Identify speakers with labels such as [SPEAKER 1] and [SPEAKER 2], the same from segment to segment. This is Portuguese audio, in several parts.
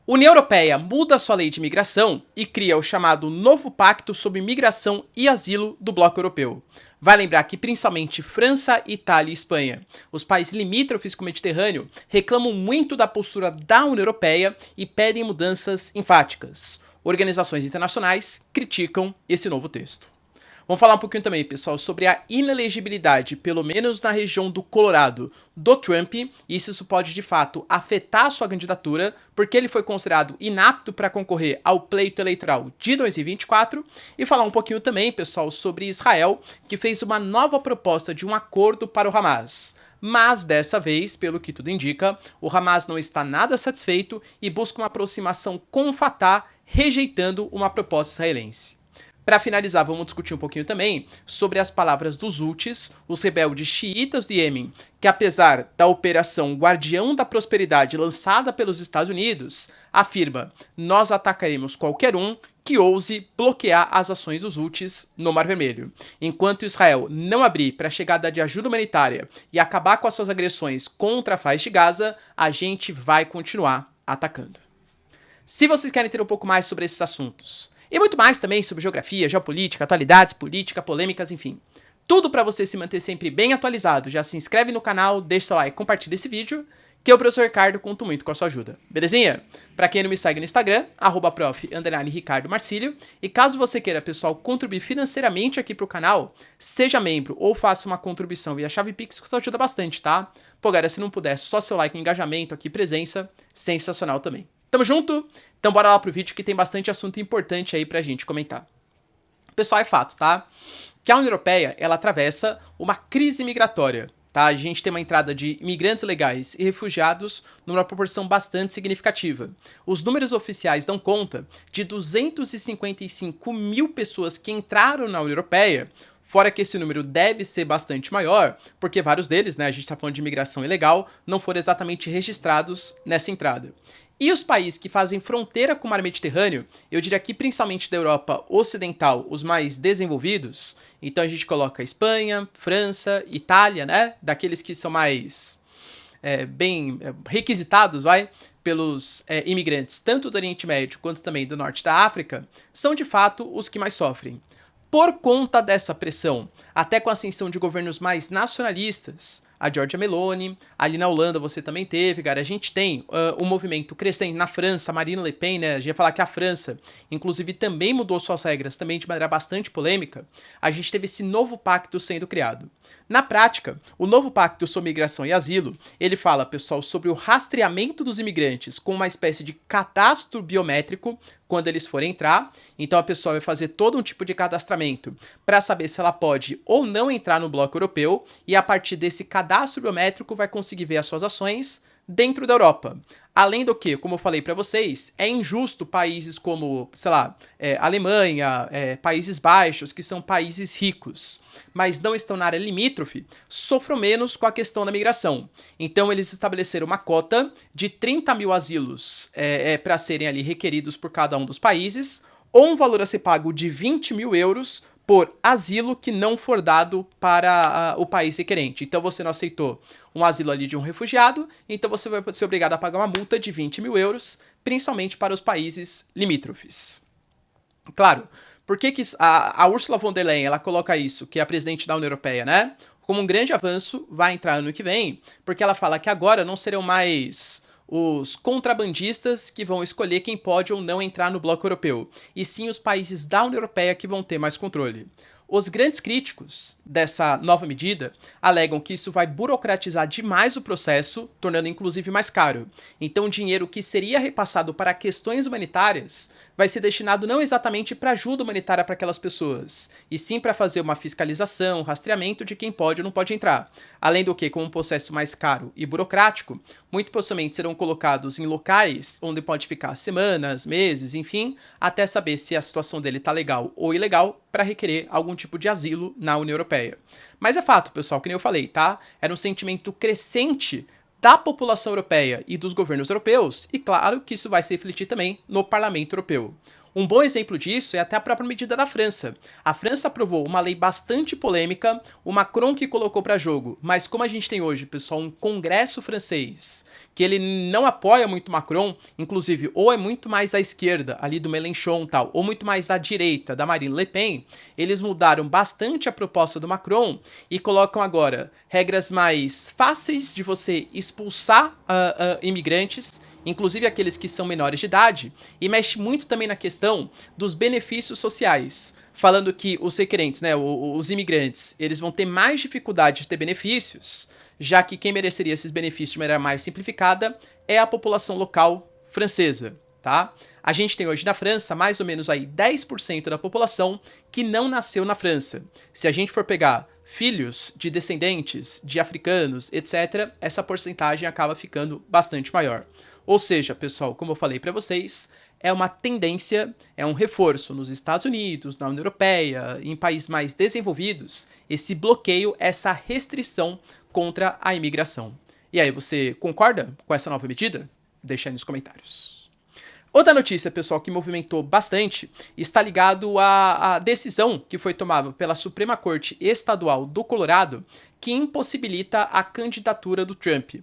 [SPEAKER 1] União Europeia muda sua lei de imigração e cria o chamado Novo Pacto sobre Migração e Asilo do Bloco Europeu. Vai lembrar que principalmente França, Itália e Espanha, os países limítrofes com o Mediterrâneo, reclamam muito da postura da União Europeia e pedem mudanças enfáticas. Organizações internacionais criticam esse novo texto. Vamos falar um pouquinho também, pessoal, sobre a inelegibilidade, pelo menos na região do Colorado, do Trump, e isso pode, de fato, afetar a sua candidatura, porque ele foi considerado inapto para concorrer ao pleito eleitoral de 2024, e falar um pouquinho também, pessoal, sobre Israel, que fez uma nova proposta de um acordo para o Hamas. Mas, dessa vez, pelo que tudo indica, o Hamas não está nada satisfeito e busca uma aproximação com o Fatah, rejeitando uma proposta israelense. Para finalizar, vamos discutir um pouquinho também sobre as palavras dos Houthis, os rebeldes xiitas do Iêmen, que apesar da operação Guardião da Prosperidade lançada pelos Estados Unidos, afirma: nós atacaremos qualquer um que ouse bloquear as ações dos Houthis no Mar Vermelho. Enquanto Israel não abrir para a chegada de ajuda humanitária e acabar com as suas agressões contra a faixa de Gaza, a gente vai continuar atacando. Se vocês querem ter um pouco mais sobre esses assuntos, e muito mais também sobre geografia, geopolítica, atualidades, política, polêmicas, enfim. Tudo para você se manter sempre bem atualizado. Já se inscreve no canal, deixa seu like, compartilha esse vídeo, que eu, professor Ricardo, conto muito com a sua ajuda. Belezinha? Para quem não me segue no Instagram, @prof_ricardo_marcílio. E caso você queira, pessoal, contribuir financeiramente aqui pro canal, seja membro ou faça uma contribuição via chave Pix, que isso ajuda bastante, tá? Pô, galera, se não puder, só seu like, engajamento aqui, presença, sensacional também. Tamo junto? Então bora lá pro vídeo que tem bastante assunto importante aí pra gente comentar. Pessoal, é fato, tá? Que a União Europeia, ela atravessa uma crise migratória, tá? A gente tem uma entrada de imigrantes legais e refugiados numa proporção bastante significativa. Os números oficiais dão conta de 255 mil pessoas que entraram na União Europeia, fora que esse número deve ser bastante maior, porque vários deles, né, a gente tá falando de imigração ilegal, não foram exatamente registrados nessa entrada. E os países que fazem fronteira com o mar Mediterrâneo, eu diria que principalmente da Europa Ocidental, os mais desenvolvidos, então a gente coloca Espanha, França, Itália, né? Daqueles que são mais bem requisitados, pelos imigrantes, tanto do Oriente Médio quanto também do Norte da África, são de fato os que mais sofrem. Por conta dessa pressão, até com a ascensão de governos mais nacionalistas, a Giorgia Meloni, ali na Holanda você também teve, cara, a gente tem um movimento crescente na França, Marine Le Pen, né, a gente ia falar que a França, inclusive, também mudou suas regras, também de maneira bastante polêmica, a gente teve esse novo pacto sendo criado. Na prática, o novo pacto sobre migração e asilo, ele fala, pessoal, sobre o rastreamento dos imigrantes com uma espécie de cadastro biométrico quando eles forem entrar. Então a pessoa vai fazer todo um tipo de cadastramento para saber se ela pode ou não entrar no bloco europeu e a partir desse cadastro biométrico vai conseguir ver as suas ações dentro da Europa. Além do que, como eu falei para vocês, é injusto países como, sei lá, Alemanha, Países Baixos, que são países ricos, mas não estão na área limítrofe, sofram menos com a questão da migração. Então eles estabeleceram uma cota de 30 mil asilos para serem ali requeridos por cada um dos países, ou um valor a ser pago de 20 mil euros por asilo que não for dado para o país requerente. Então você não aceitou um asilo ali de um refugiado, então você vai ser obrigado a pagar uma multa de 20 mil euros, principalmente para os países limítrofes. Claro, por que a Ursula von der Leyen ela coloca isso, que é a presidente da União Europeia, né? Como um grande avanço, vai entrar ano que vem, porque ela fala que agora não serão mais os contrabandistas que vão escolher quem pode ou não entrar no bloco europeu, e sim os países da União Europeia que vão ter mais controle. Os grandes críticos dessa nova medida alegam que isso vai burocratizar demais o processo, tornando inclusive mais caro. Então o dinheiro que seria repassado para questões humanitárias vai ser destinado não exatamente para ajuda humanitária para aquelas pessoas, e sim para fazer uma fiscalização, rastreamento de quem pode ou não pode entrar. Além do que, com um processo mais caro e burocrático, muito possivelmente serão colocados em locais onde pode ficar semanas, meses, enfim, até saber se a situação dele está legal ou ilegal para requerer algum tipo de asilo na União Europeia. Mas é fato, pessoal, que nem eu falei, tá? Era um sentimento crescente da população europeia e dos governos europeus, e claro que isso vai se refletir também no Parlamento Europeu. Um bom exemplo disso é até a própria medida da França. A França aprovou uma lei bastante polêmica, o Macron que colocou para jogo, mas como a gente tem hoje, pessoal, um congresso francês que ele não apoia muito Macron, inclusive ou é muito mais à esquerda, ali do Mélenchon e tal, ou muito mais à direita, da Marine Le Pen, eles mudaram bastante a proposta do Macron e colocam agora regras mais fáceis de você expulsar imigrantes, inclusive aqueles que são menores de idade, e mexe muito também na questão dos benefícios sociais, falando que os requerentes, né, os imigrantes, eles vão ter mais dificuldade de ter benefícios, já que quem mereceria esses benefícios de maneira mais simplificada é a população local francesa, tá? A gente tem hoje na França mais ou menos aí 10% da população que não nasceu na França. Se a gente for pegar filhos de descendentes de africanos, etc., essa porcentagem acaba ficando bastante maior. Ou seja, pessoal, como eu falei para vocês, é uma tendência, é um reforço nos Estados Unidos, na União Europeia, em países mais desenvolvidos, esse bloqueio, essa restrição contra a imigração. E aí, você concorda com essa nova medida? Deixa aí nos comentários. Outra notícia, pessoal, que movimentou bastante, está ligado à decisão que foi tomada pela Suprema Corte Estadual do Colorado, que impossibilita a candidatura do Trump,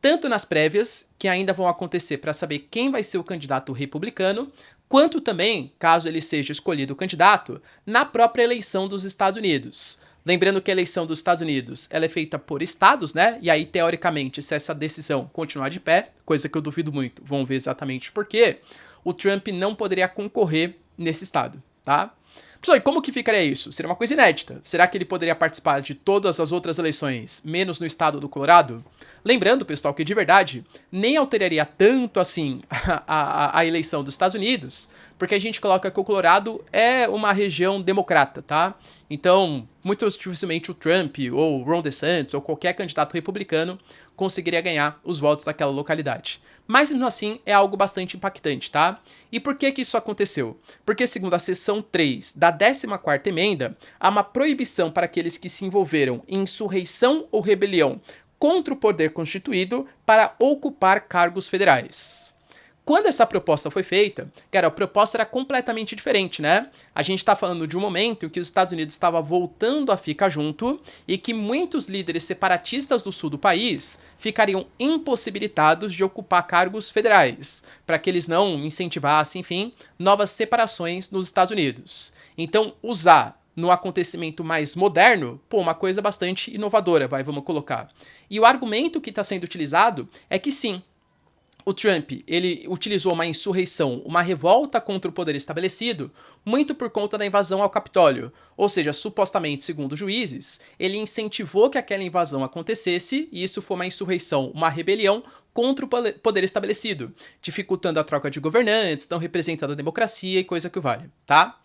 [SPEAKER 1] tanto nas prévias, que ainda vão acontecer para saber quem vai ser o candidato republicano, quanto também, caso ele seja escolhido o candidato, na própria eleição dos Estados Unidos. Lembrando que a eleição dos Estados Unidos ela é feita por estados, né? E aí, teoricamente, se essa decisão continuar de pé, coisa que eu duvido muito, vamos ver exatamente por quê, o Trump não poderia concorrer nesse estado, tá? Pessoal, e como que ficaria isso? Seria uma coisa inédita. Será que ele poderia participar de todas as outras eleições, menos no estado do Colorado? Lembrando, pessoal, que de verdade nem alteraria tanto assim a eleição dos Estados Unidos, porque a gente coloca que o Colorado é uma região democrata, tá? Então, muito dificilmente o Trump ou o Ron DeSantis ou qualquer candidato republicano conseguiria ganhar os votos daquela localidade. Mas, mesmo assim, é algo bastante impactante, tá? E por que que isso aconteceu? Porque, segundo a seção 3 da 14ª emenda, há uma proibição para aqueles que se envolveram em insurreição ou rebelião contra o poder constituído para ocupar cargos federais. Quando essa proposta foi feita, cara, a proposta era completamente diferente, né? A gente tá falando de um momento em que os Estados Unidos estava voltando a ficar junto e que muitos líderes separatistas do sul do país ficariam impossibilitados de ocupar cargos federais, para que eles não incentivassem, enfim, novas separações nos Estados Unidos. Então, usar no acontecimento mais moderno, pô, uma coisa bastante inovadora, vamos colocar. E o argumento que está sendo utilizado é que sim, o Trump, ele utilizou uma insurreição, uma revolta contra o poder estabelecido, muito por conta da invasão ao Capitólio. Ou seja, supostamente, segundo juízes, ele incentivou que aquela invasão acontecesse, e isso foi uma insurreição, uma rebelião contra o poder estabelecido, dificultando a troca de governantes, não representando a democracia e coisa que vale, tá?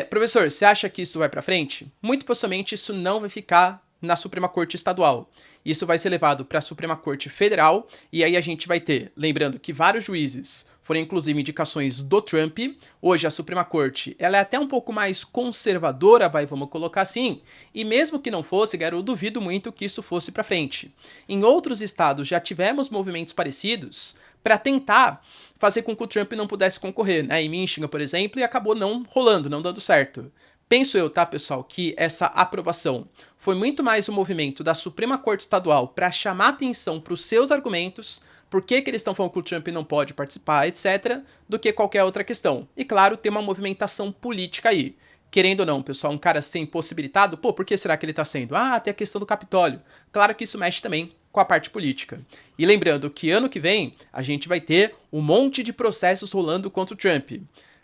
[SPEAKER 1] Professor, você acha que isso vai pra frente? Muito possivelmente isso não vai ficar na Suprema Corte Estadual. Isso vai ser levado para a Suprema Corte Federal, e aí a gente vai ter, lembrando que vários juízes foram inclusive indicações do Trump. Hoje a Suprema Corte, ela é até um pouco mais conservadora, vamos colocar assim, e mesmo que não fosse, eu duvido muito que isso fosse para frente. Em outros estados já tivemos movimentos parecidos para tentar fazer com que o Trump não pudesse concorrer, né? Em Michigan, por exemplo, e acabou não rolando, não dando certo. Penso eu, tá, pessoal, que essa aprovação foi muito mais um movimento da Suprema Corte Estadual para chamar atenção para os seus argumentos, por que eles estão falando que o Trump não pode participar, etc., do que qualquer outra questão. E, claro, tem uma movimentação política aí. Querendo ou não, pessoal, um cara ser impossibilitado, pô, por que será que ele tá sendo? Ah, tem a questão do Capitólio. Claro que isso mexe também com a parte política. E lembrando que ano que vem a gente vai ter um monte de processos rolando contra o Trump.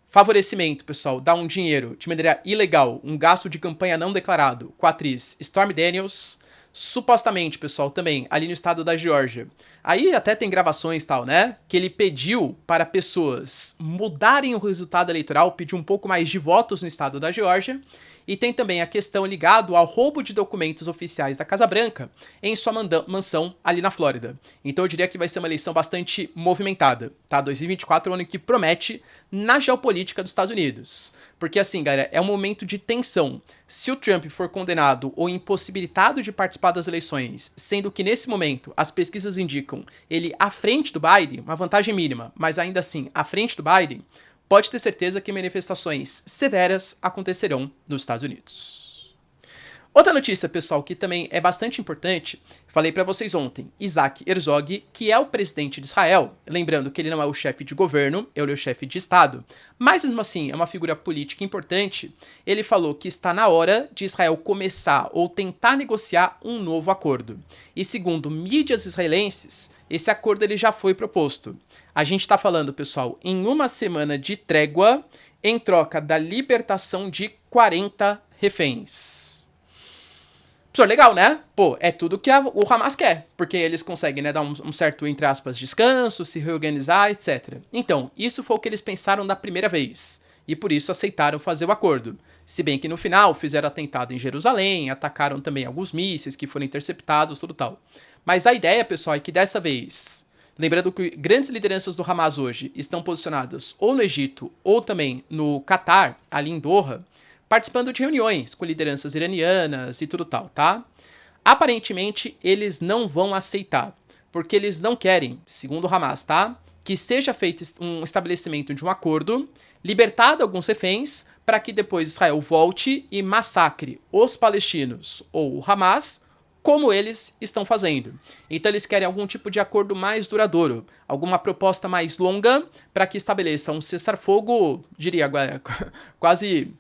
[SPEAKER 1] Favorecimento, pessoal, dá um dinheiro de maneira ilegal, um gasto de campanha não declarado com a atriz Stormy Daniels, supostamente, pessoal, também, ali no estado da Geórgia. Aí até tem gravações e tal, né? Que ele pediu para pessoas mudarem o resultado eleitoral, pediu um pouco mais de votos no estado da Geórgia. E tem também a questão ligada ao roubo de documentos oficiais da Casa Branca em sua mansão ali na Flórida. Então eu diria que vai ser uma eleição bastante movimentada, tá? 2024 é um ano que promete na geopolítica dos Estados Unidos. Porque assim, galera, é um momento de tensão. Se o Trump for condenado ou impossibilitado de participar das eleições, sendo que nesse momento as pesquisas indicam ele à frente do Biden, uma vantagem mínima, mas ainda assim à frente do Biden, pode ter certeza que manifestações severas acontecerão nos Estados Unidos. Outra notícia, pessoal, que também é bastante importante, falei para vocês ontem, Isaac Herzog, que é o presidente de Israel, lembrando que ele não é o chefe de governo, ele é o chefe de Estado, mas mesmo assim é uma figura política importante, ele falou que está na hora de Israel começar ou tentar negociar um novo acordo. E segundo mídias israelenses, esse acordo ele já foi proposto. A gente está falando, pessoal, em uma semana de trégua em troca da libertação de 40 reféns. Pessoal, legal, né? Pô, é tudo que o Hamas quer, porque eles conseguem, né, dar um certo, entre aspas, descanso, se reorganizar, etc. Então, isso foi o que eles pensaram da primeira vez, e por isso aceitaram fazer o acordo. Se bem que no final fizeram atentado em Jerusalém, atacaram também alguns mísseis que foram interceptados, tudo tal. Mas a ideia, pessoal, é que dessa vez, lembrando que grandes lideranças do Hamas hoje estão posicionadas ou no Egito ou também no Catar, ali em Doha, participando de reuniões com lideranças iranianas e tudo tal, tá? Aparentemente, eles não vão aceitar, porque eles não querem, segundo o Hamas, tá? Que seja feito um estabelecimento de um acordo, libertado alguns reféns, para que depois Israel volte e massacre os palestinos ou o Hamas, como eles estão fazendo. Então eles querem algum tipo de acordo mais duradouro, alguma proposta mais longa, para que estabeleça um cessar-fogo, diria agora, quase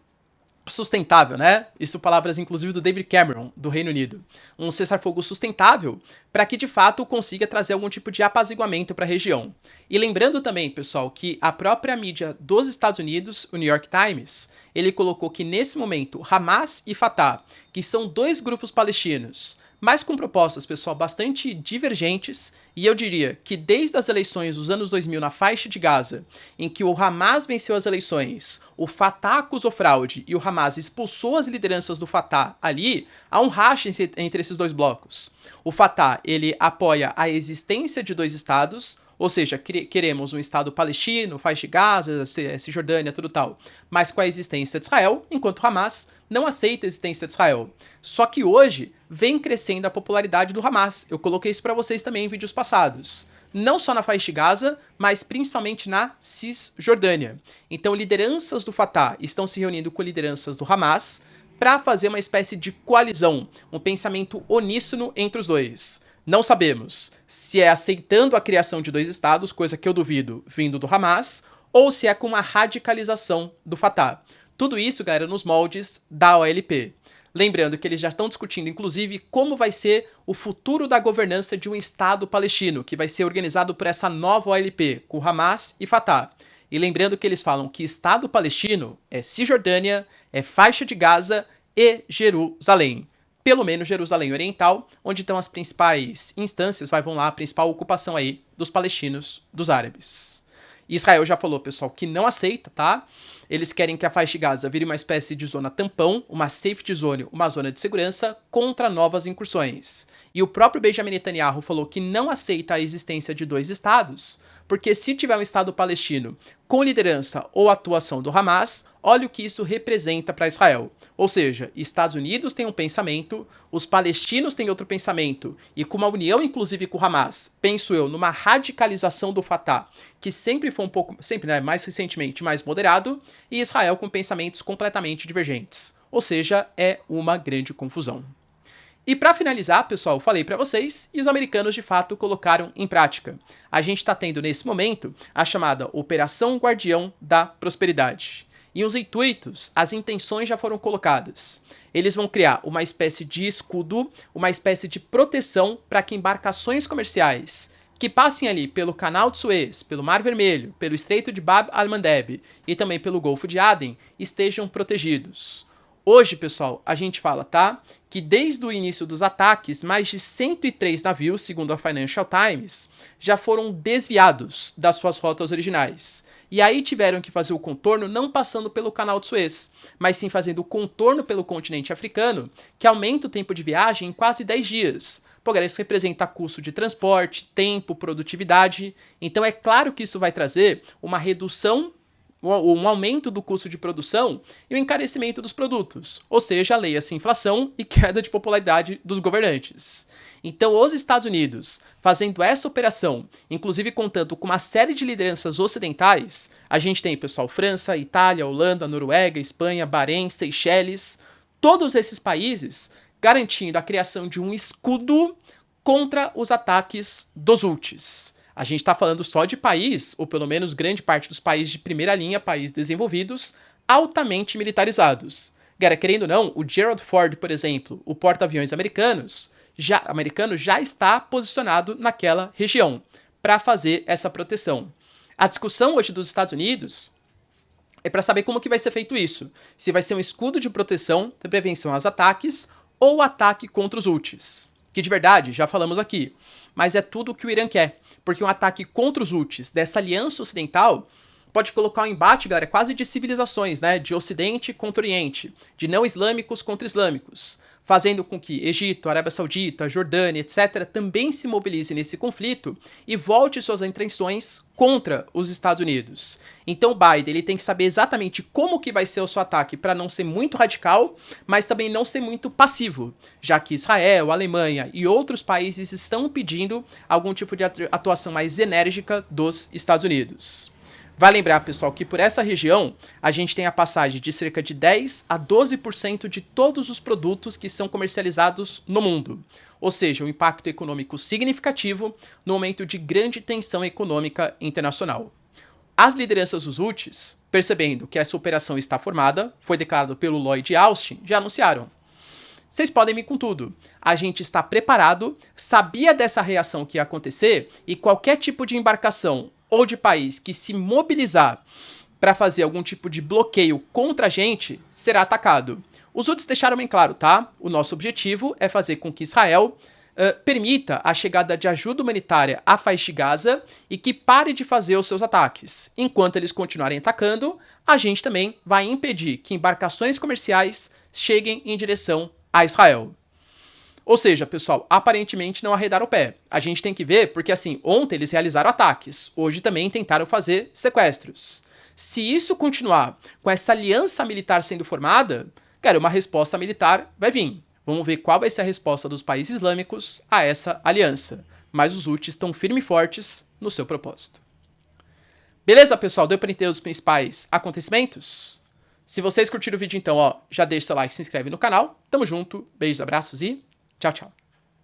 [SPEAKER 1] sustentável, né? Isso palavras inclusive do David Cameron, do Reino Unido. Um cessar-fogo sustentável para que de fato consiga trazer algum tipo de apaziguamento para a região. E lembrando também, pessoal, que a própria mídia dos Estados Unidos, o New York Times, ele colocou que nesse momento Hamas e Fatah, que são dois grupos palestinos, mas com propostas, pessoal, bastante divergentes, e eu diria que desde as eleições dos anos 2000 na faixa de Gaza, em que o Hamas venceu as eleições, o Fatah acusou fraude e o Hamas expulsou as lideranças do Fatah ali, há um racha entre esses dois blocos. O Fatah, ele apoia a existência de dois estados, ou seja, queremos um Estado palestino, faixa de Gaza, Cisjordânia, tudo tal, mas com a existência de Israel, enquanto o Hamas não aceita a existência de Israel. Só que hoje vem crescendo a popularidade do Hamas. Eu coloquei isso para vocês também em vídeos passados. Não só na faixa de Gaza, mas principalmente na Cisjordânia. Então, lideranças do Fatah estão se reunindo com lideranças do Hamas para fazer uma espécie de coalizão, um pensamento uníssono entre os dois. Não sabemos se é aceitando a criação de dois estados, coisa que eu duvido, vindo do Hamas, ou se é com uma radicalização do Fatah. Tudo isso, galera, nos moldes da OLP. Lembrando que eles já estão discutindo, inclusive, como vai ser o futuro da governança de um Estado palestino, que vai ser organizado por essa nova OLP, com Hamas e Fatah. E lembrando que eles falam que Estado palestino é Cisjordânia, é faixa de Gaza e Jerusalém. Pelo menos Jerusalém Oriental, onde estão as principais instâncias, vão lá, a principal ocupação aí dos palestinos, dos árabes. Israel já falou, pessoal, que não aceita, tá? Eles querem que a faixa de Gaza vire uma espécie de zona tampão, uma safety zone, uma zona de segurança contra novas incursões. E o próprio Benjamin Netanyahu falou que não aceita a existência de dois estados, porque se tiver um Estado palestino com liderança ou atuação do Hamas, olha o que isso representa para Israel. Ou seja, Estados Unidos tem um pensamento, os palestinos têm outro pensamento, e com uma união inclusive com o Hamas, penso eu, numa radicalização do Fatah, que sempre foi um pouco, sempre, né, mais recentemente, mais moderado, e Israel com pensamentos completamente divergentes. Ou seja, é uma grande confusão. E para finalizar, pessoal, falei para vocês e os americanos de fato colocaram em prática. A gente está tendo nesse momento a chamada Operação Guardião da Prosperidade. E os intuitos, as intenções já foram colocadas. Eles vão criar uma espécie de escudo, uma espécie de proteção para que embarcações comerciais que passem ali pelo Canal de Suez, pelo Mar Vermelho, pelo Estreito de Bab al-Mandeb e também pelo Golfo de Aden estejam protegidos. Hoje, pessoal, a gente fala, tá? Que desde o início dos ataques, mais de 103 navios, segundo a Financial Times, já foram desviados das suas rotas originais. E aí tiveram que fazer o contorno não passando pelo Canal de Suez, mas sim fazendo o contorno pelo continente africano, que aumenta o tempo de viagem em quase 10 dias. Pô, isso representa custo de transporte, tempo, produtividade. Então é claro que isso vai trazer uma redução um aumento do custo de produção e o encarecimento dos produtos, ou seja, leia-se inflação e queda de popularidade dos governantes. Então, os Estados Unidos, fazendo essa operação, inclusive contando com uma série de lideranças ocidentais, a gente tem, pessoal, França, Itália, Holanda, Noruega, Espanha, Bahrein, Seychelles, todos esses países garantindo a criação de um escudo contra os ataques dos Houthis. A gente está falando só de país, ou pelo menos grande parte dos países de primeira linha, países desenvolvidos, altamente militarizados. Cara, querendo ou não, o Gerald Ford, por exemplo, o porta-aviões americano já está posicionado naquela região para fazer essa proteção. A discussão hoje dos Estados Unidos é para saber como que vai ser feito isso. Se vai ser um escudo de proteção, de prevenção aos ataques, ou ataque contra os Houthis. Que de verdade, já falamos aqui, mas é tudo o que o Irã quer. Porque um ataque contra os Houthis, dessa aliança ocidental, pode colocar um embate, galera, quase de civilizações, né? De Ocidente contra Oriente, de não islâmicos contra islâmicos, fazendo com que Egito, Arábia Saudita, Jordânia, etc., também se mobilizem nesse conflito e volte suas intenções contra os Estados Unidos. Então o Biden ele tem que saber exatamente como que vai ser o seu ataque para não ser muito radical, mas também não ser muito passivo, já que Israel, Alemanha e outros países estão pedindo algum tipo de atuação mais enérgica dos Estados Unidos. Vai lembrar, pessoal, que por essa região a gente tem a passagem de cerca de 10 a 12% de todos os produtos que são comercializados no mundo. Ou seja, um impacto econômico significativo no momento de grande tensão econômica internacional. As lideranças dos Houthis, percebendo que essa operação está formada, foi declarado pelo Lloyd Austin, já anunciaram. Vocês podem vir com tudo. A gente está preparado, sabia dessa reação que ia acontecer e qualquer tipo de embarcação ou de país que se mobilizar para fazer algum tipo de bloqueio contra a gente, será atacado. Os Houthis deixaram bem claro, tá? O nosso objetivo é fazer com que Israel permita a chegada de ajuda humanitária à faixa de Gaza e que pare de fazer os seus ataques. Enquanto eles continuarem atacando, a gente também vai impedir que embarcações comerciais cheguem em direção a Israel. Ou seja, pessoal, aparentemente não arredaram o pé. A gente tem que ver, porque assim, ontem eles realizaram ataques, hoje também tentaram fazer sequestros. Se isso continuar com essa aliança militar sendo formada, cara, uma resposta militar vai vir. Vamos ver qual vai ser a resposta dos países islâmicos a essa aliança. Mas os Houthis estão firmes e fortes no seu propósito. Beleza, pessoal? Deu para entender os principais acontecimentos? Se vocês curtiram o vídeo, então, já deixa seu like, se inscreve no canal. Tamo junto, beijos, abraços e tchau, tchau.